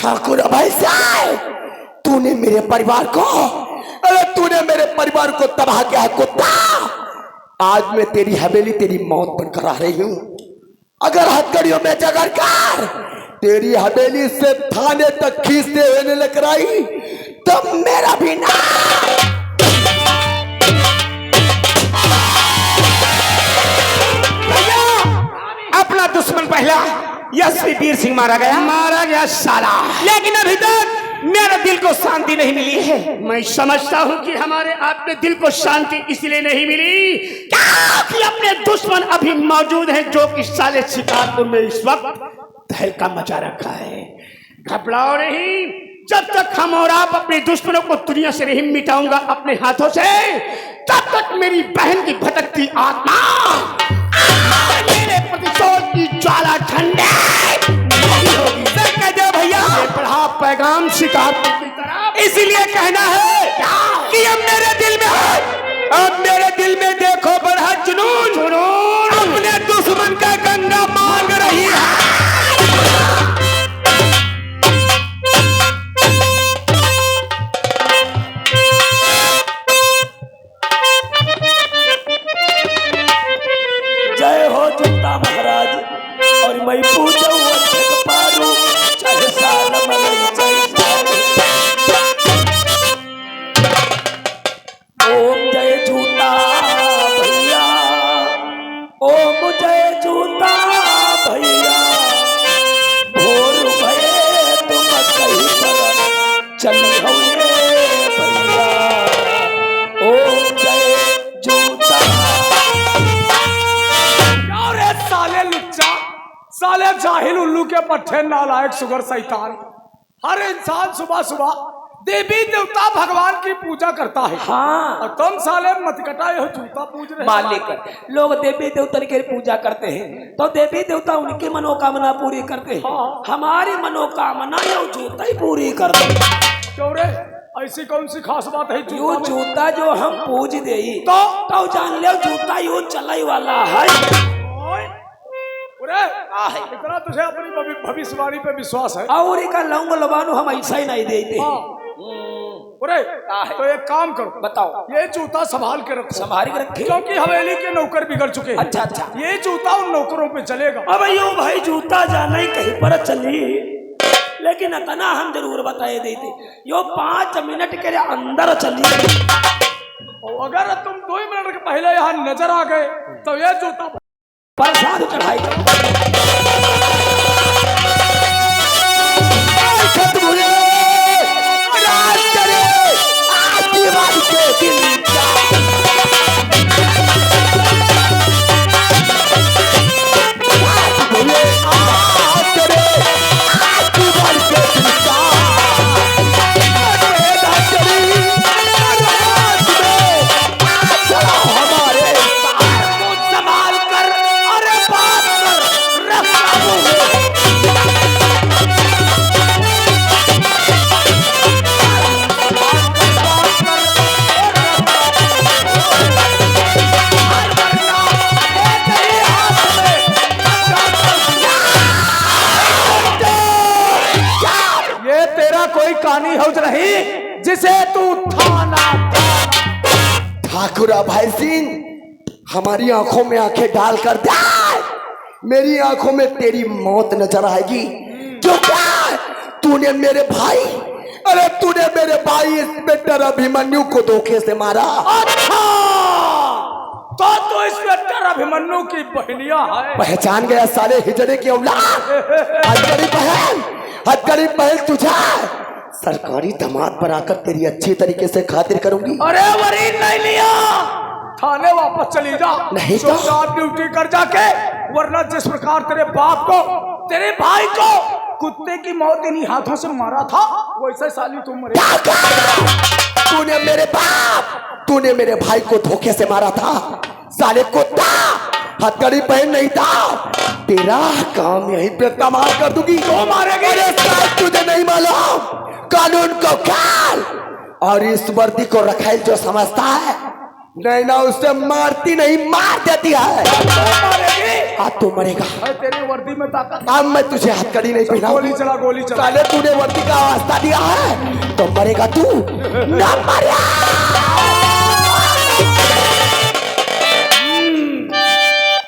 ठाकुर भाई साहब, तूने मेरे परिवार को, अरे तूने मेरे परिवार को तबाह किया है कुत्ता। आज मैं तेरी हवेली तेरी मौत बनकर आ रही हूं। अगर हथकड़ियों में जगड़ कर तेरी हवेली से थाने तक खींचते हुए लेकर आई तो मेरा भी ना। अपना दुश्मन पहला यशवी वीर सिंह मारा गया साला, लेकिन अभी तक मेरे दिल को शांति नहीं मिली है। मैं समझता हूँ कि हमारे आपके दिल को शांति इसलिए नहीं मिली क्योंकि अपने दुश्मन अभी मौजूद हैं जो कि साले शिकारपुर में इस वक्त तहलका मचा रखा है। घबराओ नहीं, जब तक हम और आप अपने दुश्मनों को दुनिया से नहीं मिटाऊंगा अपने हाथों से, तब तक मेरी बहन की भटकती आत्मा मेरे प्रतिशोध की ज्वाला ठंडे नहीं होगी। भैया बढ़ा पैगाम शिकारपुर की तरफ, इसीलिए कहना है कि अब मेरे दिल में है, अब मेरे दिल में देखो बड़ा जुनून अपने दुश्मन का गंगा मांग रही है। जय हो जुत्ता महाराज, और मैं पूछूं पारू चाहे साल मलई ओम जय जूता भैया, ओम जय जूता भैया, भोर भये तुम कहीं पर चली हो भैया, ओम जय जूता। साले लुच्चा, साले जाहिल उल्लू के पट्टे नालायक सुगर शैतान। हर इंसान सुबह सुबह देवी देवता भगवान की पूजा करता है। हाँ, और तुम साले मत यह जूता पूज रहे मालिक। लोग देवी देवता की पूजा करते हैं तो देवी देवता उनकी मनोकामना पूरी करते हैं। हाँ। हमारी मनोकामना ये जूता ही पूरी करते हैं। क्यों रे, ऐसी कौन सी खास बात है यो जूता जो हम पूज दे तो जान ले जूता यो चलाई वाला है। इतना तुझे अपनी भविष्यवाणी पे विश्वास है? और एक लौंग लबानो हम ऐसा ही नहीं देते। तो एक काम करो, बताओ। ये जूता संभाल के रखो। संभाल के रखे, क्योंकि हवेली के नौकर बिगड़ चुके हैं। अच्छा अच्छा, ये जूता उन नौकरों पे चलेगा। अब यो भाई जूता जाना ही कहीं पर चली, लेकिन इतना हम जरूर बताए देते यो 5 मिनट के अंदर चली। अगर तुम 2 मिनट के पहले यहाँ नजर आ गए तो ये जूता प्रसाद चढ़ाई। जिसे तू थाना। ठाकुर भाई सिंह, हमारी आंखों में आंखें डाल कर दे, मेरी आंखों में तेरी मौत नजर आएगी। क्यों क्या तूने मेरे भाई, अरे तूने मेरे भाई इंस्पेक्टर अभिमन्यु को धोखे से मारा। अच्छा, तो इंस्पेक्टर अभिमन्यु की बहनिया है। पहचान गया साले हिजड़े की औलाद। हथकड़ी बहन तुझे सरकारी दामाद बनाकर तेरी अच्छी तरीके से खातिर करूंगी। अरे वरीन नहीं लिया, थाने वापस चली जा। नहीं तो ड्यूटी कर जाके, वरना जिस प्रकार तेरे बाप को, तेरे भाई को कुत्ते की मौत इन्हीं हाथों से मारा था, वैसे साली तुम मरे। तूने मेरे बाप, तूने मेरे भाई को धोखे से मारा था साले कुत्ता। हथकड़ी पहन नहीं था, तेरा काम यहीं पे तमाम कर दूंगी। तो मारेंगे। तुझे नहीं मालूम कानून को काल और इस वर्दी को रखेल जो समझता है, नहीं ना उसे मारती नहीं मार देती है। आज तू मरेगा। अरे तेरी वर्दी में ताकत। अब मैं तुझे हथकड़ी नहीं पहनाऊं। गोली चला, गोली चला। साले तूने वर्दी का वास्ता दिया है तो मरेगा तू ना मरिया।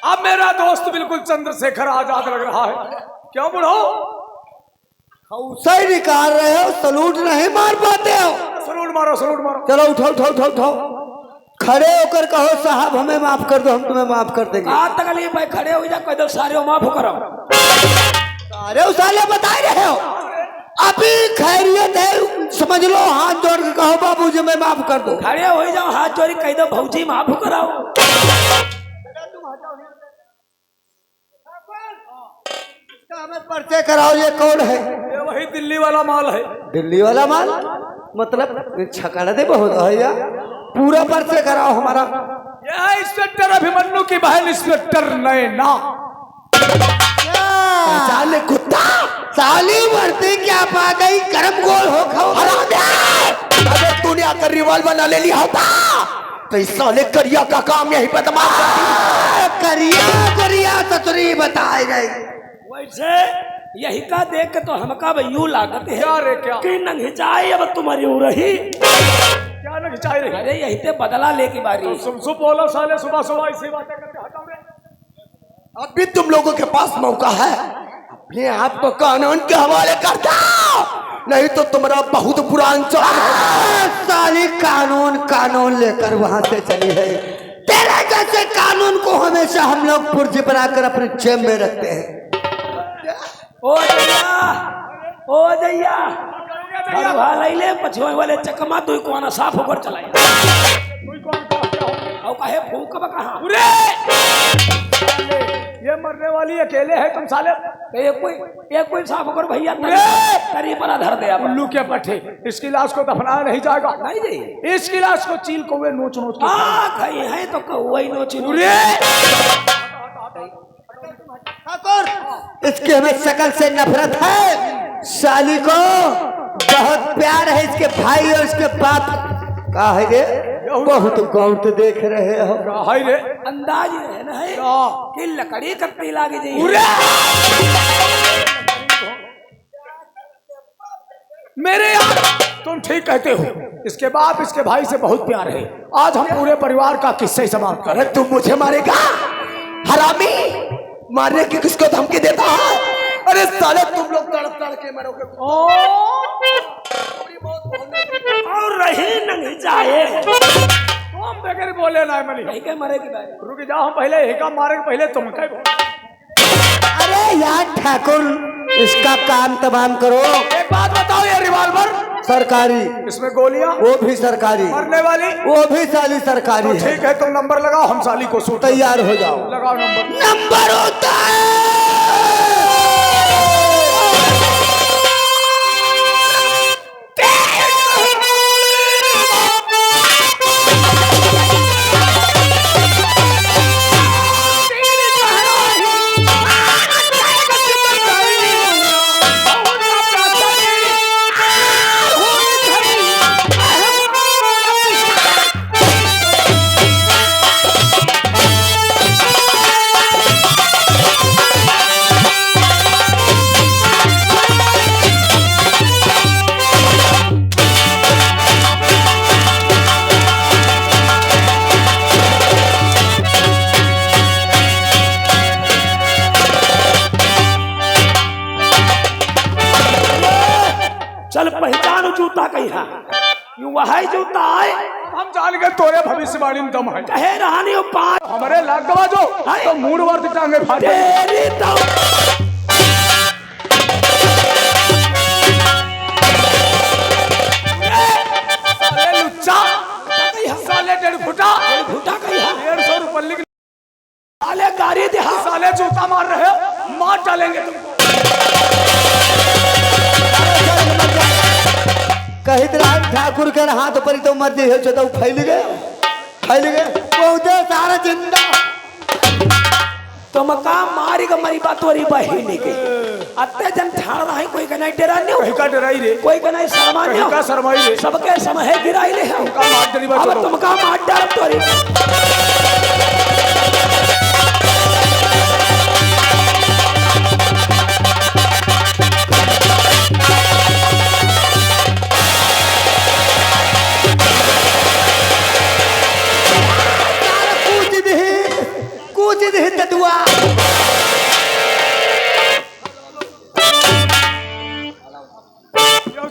अब मेरा दोस्त बिल्कुल चंद्रशेखर आजाद लग रहा है। क्यों बुढ़ो? सही निकाल रहे हो, सलूट नहीं मार पाते हो। सलूट मारो, सलूट मारो। चलो उठाओ उठाओ उठाओ उठाओ, खड़े होकर कहो साहब हमें माफ कर दो, हम तुम्हें माफ कर देंगे। कहाँ तकलीफ है? खड़े हो जा, कह दो सारे माफ करो। अरे साले बता रहे हो, अभी खैरियत है, समझ लो, हाथ जोड़ के कहो बाबूजी मैं माफ कर दो। खड़े हो जाओ, हाथ जोड़ी कह दो भौजी माफ कराओ। हमें पर्चे कराओ, ये कौन है? ये वही दिल्ली वाला माल है। दिल्ली वाला माल मतलब छकड़ दे बहुत है यार, पूरा पर्चे कराओ हमारा। यह है इंस्पेक्टर अभिमन्यु की बहन इंस्पेक्टर नैना। साले कुत्ता, साली वर्दी क्या पा गई, गर्म गोल हो खाओ। अगर तूने आकर रिवॉल्वर न ले लिया होता तो इस साले करिया का काम यही पे तमाम। करिया करिया सतरी बताए गई। वैसे यही का देख के तो हमका यूं लागत है क्या रे क्या? कि नंघिचाई अब तुम्हारी हो रही। क्या न खिंचाई रही? अरे यही पे बदला ले की बारी। सुबह बोलो साले, सुबह सुबह इसी बातें करते। हटाओ रे। अभी तुम लोगों के पास मौका है, अपने आप को कानून के हवाले कर दो, नहीं तो तुम्हारा बहुत बुरा अंजाम है। साली कानून कानून लेकर वहां से चली है। तेरे जैसे कानून को हमेशा हम लोग पुर्जे बनाकर अपने जेब में रखते हैं। ओ दैया, ओ दैया, ले पछुआ वाले चकमा तू को आना साफ होकर चलाई। और कहे फूक बा कहां? ये मरने वाली अकेले है तुम साले। एक कोई साफ होकर भैया तरी पर धर दे। उल्लू के पट्टे, इसकी लाश को दफनाया नहीं जाएगा। नहीं जी, इसकी लाश को चील कौवे नोच नोच के खाई है तो कौवा नोच इसकी हमें शक्ल से नफरत है, साली को बहुत प्यार है इसके भाई और इसके बाप का है रे। बहुत गौत देख रहे हो। हाय रे, अंदाज है ना है कि लकड़ी कत्ती लागे जी। मेरे यार तुम ठीक कहते हो, इसके बाप इसके भाई से बहुत प्यार है। आज हम पूरे परिवार का किस्सा ही समाप्त करें। अरे तू मुझे मारेगा हरामी, मारने की किसको धमकी देता है? अरे साले तुम लोग तड़प तड़ के मरोगे। और रही नहीं जाए तुम बगैर बोले ना मनी। नहीं के मरे की बात। रुक जाओ, हम पहले हिका मारे पहले तुम कह। अरे यार ठाकुर, इसका काम तमाम करो। एक बात बताओ, ये रिवॉल्वर सरकारी, इसमें गोलियां वो भी सरकारी, मरने वाली वो भी साली सरकारी है। ठीक है, तुम नंबर लगाओ, हम साली को सूट तैयार हो जाओ। लगाओ नंबर। नंबर होता है चल पहचान जूता कही है, वही जूता है। हम जान गए तोरे भविष्यवाणी में दम है। कहे रहानी हो पाँच हमारे लाख गवा जो तो मूड वर्द टांगे फाड़ तेरी तो साले लुच्चा, साले 1.5 फुटा भूटा कही है। 150 रुपये लिख। साले गाड़ी दे साले जूता मार रहे हो, मार डालेंगे तुमको। कही ठाकुर के हाथ पर तो मर जे तो फैल गए पहुंचे सारा जिंदा। तुम का मारी का मरी बात हो रही बहिनी के अत्ते जन ठाड़ रहा है। कोई का नहीं डरा नहीं, कहीं का डराई रे, कोई का नहीं शर्मा नहीं, कहीं का शर्माई रे। सबके समय गिराई ले हम का मार डरी बात। अब तुम का मार डाल तो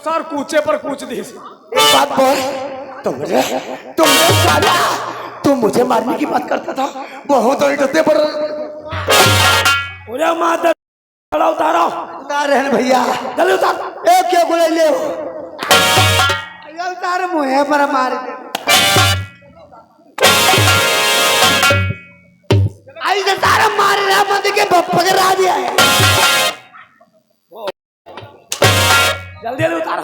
सर कूचे पर कूच दी एक बात बोल, तुमने साला तुम मुझे मारने की बात करता था, बहुत इज्जतें पर उरे माता खड़ा उतारो। उतार रहन भैया, जल्दी उतार। ए क्यों बोले ले उतार मुहे पर मार दे। आई तो तारा मार रहा मंदिर के पकड़ा दिया है। जल्दी जल्दी उतारो।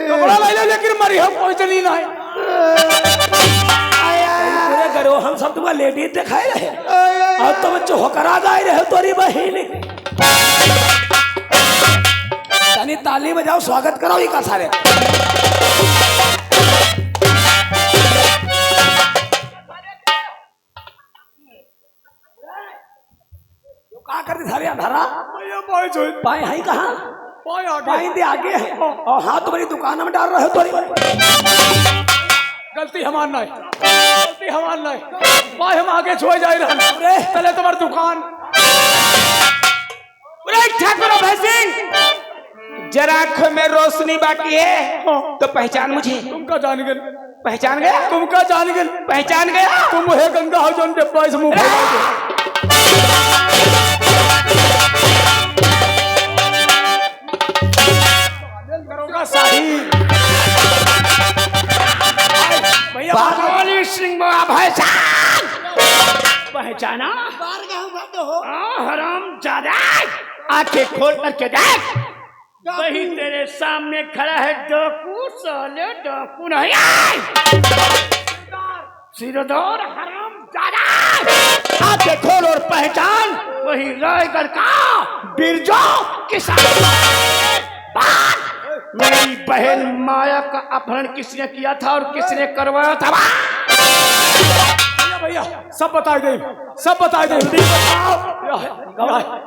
कपड़ा ले लो लेकिन मरी हम कोई चली ना है। पूरे करो हम सब तुम्हारा लेडीज दिखाए रहे और तुम चौकरा जाए रहे तोरी बहिनी। तनी ताली बजाओ, स्वागत करो ही का सारे। क्या करते सारे अंधारा भैया पाए जो पाए हाई कहाँ पाए आगे पाए दे आगे है और हाथ तुम्हारी दुकान में डाल रहे हो तोरी। गलती हमार नहीं, गलती हमार नहीं। पाए हम आगे छोड़ जाए रहे पहले तुम्हारी दुकान। ठाकुर अभय सिंह, जरा आंखों में रोशनी बाकी है तो पहचान मुझे। तुम का जान गए, पहचान गया? तुम का जान गए, पहचान गया? तुम है गंगा हो जो डिब्बा से मुंह फैला दरोगा साहिब। भैया भगवानी सिंह अभय पहचाना? हराम ज्यादा आंखें खोल करके देख, वही तेरे सामने खड़ा है डाकू। साले डाकू नहीं सिरदौर हराम ज्यादा। आंखें खोल और पहचान, वही रायगढ़ का बिरजो किसान। मेरी बहन माया का अपहरण किसने किया था और किसने करवाया था? भैया सब बता दे, सब बता दे।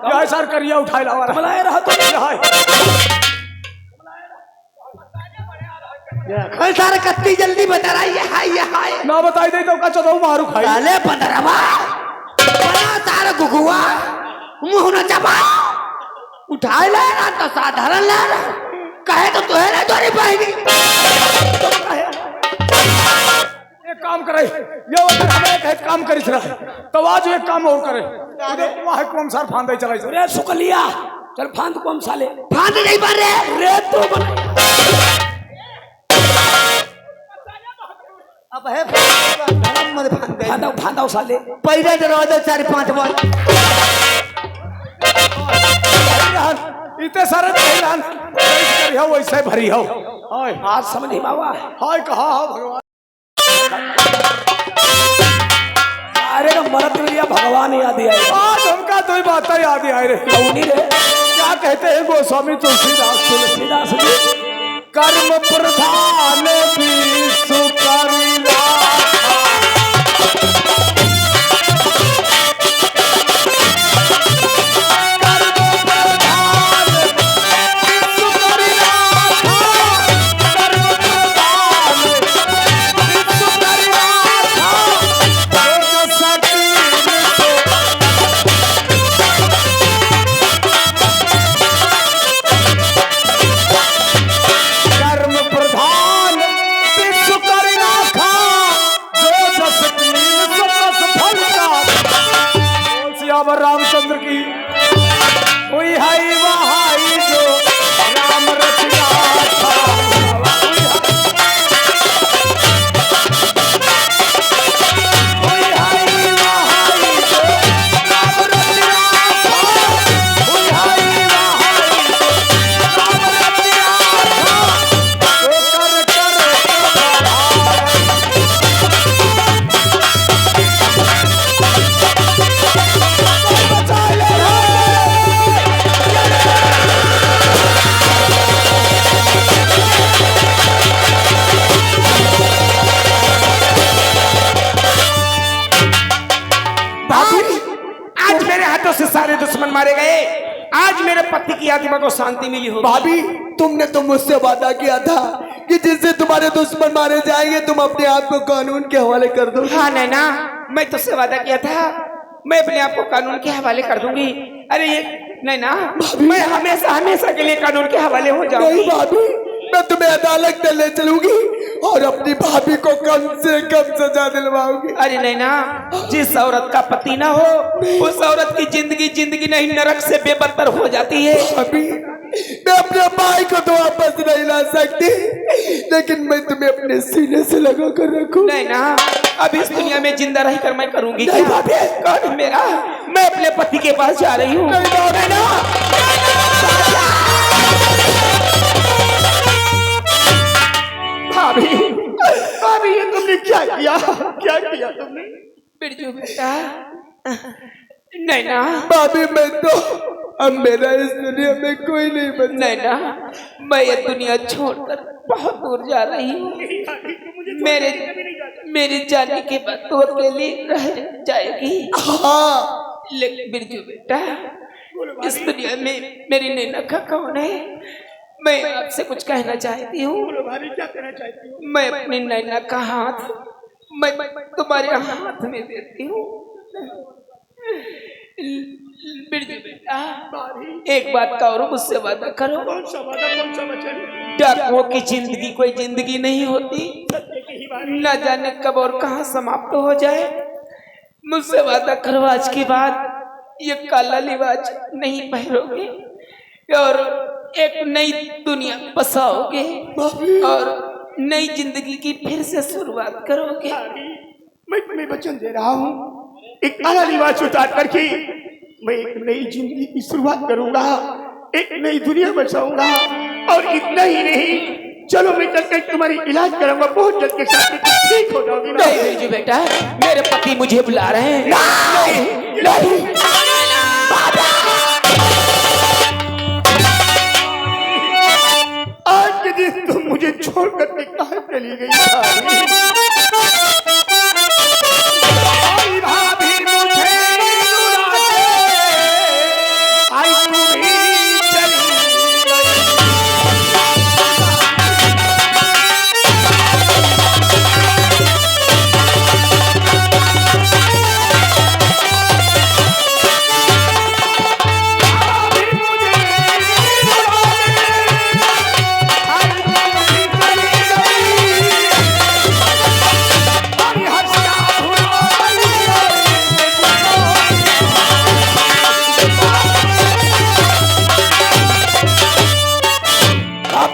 यह सर करिया उठाए लावा बुलाए रहा तो सारे कत्ती जल्दी बता रहा है। हाय हाय ना बताई दे तो का चलो मारू खाई। साले बंदरवा बना तारा गुगुआ मुंह न चबा उठाए ले ना तो साधारण ले ना कहे तो तुहे ना तोरी बहनी। एक काम करे ये अगर हमें कहे काम करिस रहा तो आज एक काम और करे वहां कौन सार फांदे चलाई से। रे सुकलिया चल फांद कौन साले फांद नहीं बन रहे रे तू अब है मत फांदे फांदा फांदा साले पहले दरवाजा 4-5 बार इतने सारे तेलान करी हो वैसे भरी हो। हाय आज समझ नहीं बाबा। हाय कहा हो भगवान। अरे ना मरत लिया भगवान याद आए। आज हमका तो बात याद आ रही कौनी रे क्या कहते हैं गोस्वामी तुलसीदास। तुलसीदास जी कर्म प्रधान विश्व करिला रामचंद्र की हुई हाई वहाई जो राम रचना था। हुई हाई वहाई जो राम रचना था। हुई हाई वहाई जो राम रचना था। तो कर से सारे दुश्मन मारे गए। आज मेरे पति की आत्मा को शांति मिली हो। भाभी तुमने तो मुझसे वादा किया था कि जिससे तुम्हारे दुश्मन मारे जाएंगे तुम अपने आप को कानून के हवाले कर दो। हाँ नैना, मैं तुझसे वादा किया था मैं अपने आप को कानून के हवाले कर दूंगी। अरे ये नहीं ना, मैं हमेशा हमेशा के लिए कानून के हवाले हो नहीं जाऊंगी। भाभी, मैं तुम्हें अदालत में ले चलूंगी और अपनी भाभी को कम से कम सजा दिलवाऊंगी। अरे नहीं ना, जिस औरत का पति ना हो उस औरत की जिंदगी नहीं नरक से बेबदतर हो जाती है। भाभी, मैं अपने भाई को तो वापस नहीं ला सकती, लेकिन मैं तुम्हें अपने सीने से लगा कर रखूं। नहीं ना, अब इस दुनिया में जिंदा रह कर मैं करूंगी नहीं क्या? भाभी। कौन है मेरा? मैं अपने पति के पास जा रही हूँ। नहीं भाभी, भाभी, ये तुमने क्या किया? क्या किया तुमने? बिरजू बेटा, नहीं ना, भाभी, मैं तो अब मेरा इस दुनिया में कोई नहीं बचा। नहीं ना, मैं ये दुनिया छोड़कर बहुत दूर जा रही हूँ। मेरे जाने के बाद तो अकेली रह जाएगी। हाँ, लेकिन बिरजू बेटा, इस दुनिया में मेरी नैना का कौन है? मैं आपसे कुछ कहना चाहती हूँ। क्या कहना चाहती हो? मैं अपनी नैना का हाथ मैं तुम्हारे हाथ में देती हूँ। बिरजू बेटा, एक बात का और मुझसे वादा करो। कौन सा वादा, कौन सा वचन? डाकुओं की जिंदगी कोई जिंदगी नहीं होती, न जाने कब और कहाँ समाप्त हो जाए। मुझसे वादा करो, आज के बाद ये काला लिबास नहीं पहनोगे और एक नई दुनिया बसाओगे और नई जिंदगी की फिर से शुरुआत करोगे। मैं तुम्हें वचन दे रहा हूँ, एक काला लिबास उतार करके मैं एक नई जिंदगी की शुरुआत करूंगा, एक नई दुनिया बसाऊंगा। और इतना ही नहीं, चलो मैं चलकर तुम्हारी इलाज कराऊंगा, बहुत जल्द के साथ तुम ठीक हो जाओगी ना? नहीं बिरजू बेटा, मेरे पति मुझे बुला रहे हैं। नहीं, आज के दिन तुम मुझे छोड़कर के कहाँ चली गई? भाभी, मुझे रुला के आई तू भी चली गई।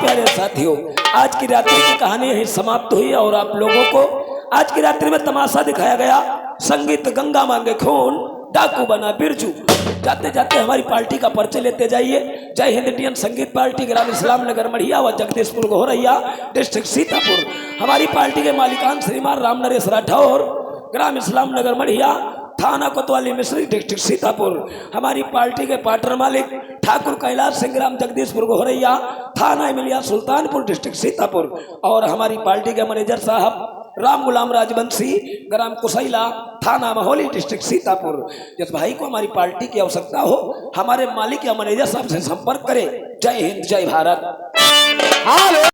प्यारे साथियों, आज की रात्रि की कहानी यही समाप्त हुई और आप लोगों को आज की रात्रि में तमाशा दिखाया गया। संगीत गंगा मांगे खून, डाकू बना बिरजू। जाते जाते हमारी पार्टी का परिचय लेते जाइए। जय हिंद इंडियन संगीत पार्टी, ग्राम इस्लाम नगर मढ़िया व जगदीशपुर घोरैया, डिस्ट्रिक्ट सीतापुर। हमारी पार्टी के मालिकान श्रीमान राम नरेश राठौर, ग्राम इस्लाम नगर मढ़िया, थाना कोतवाली मिश्री, डिस्ट्रिक्ट सीतापुर। हमारी पार्टी के पार्टनर मालिक ठाकुर कैलाश सिंह, ग्राम जगदीशपुर घोरैया, थाना इमिलिया सुल्तानपुर, डिस्ट्रिक्ट सीतापुर। और हमारी पार्टी के मैनेजर साहब राम गुलाम राजवंशी, ग्राम कुसैला, थाना महौली, डिस्ट्रिक्ट सीतापुर। जिस भाई को हमारी पार्टी की आवश्यकता हो, हमारे मालिक या मैनेजर साहब से संपर्क करें। जय हिंद, जय भारत।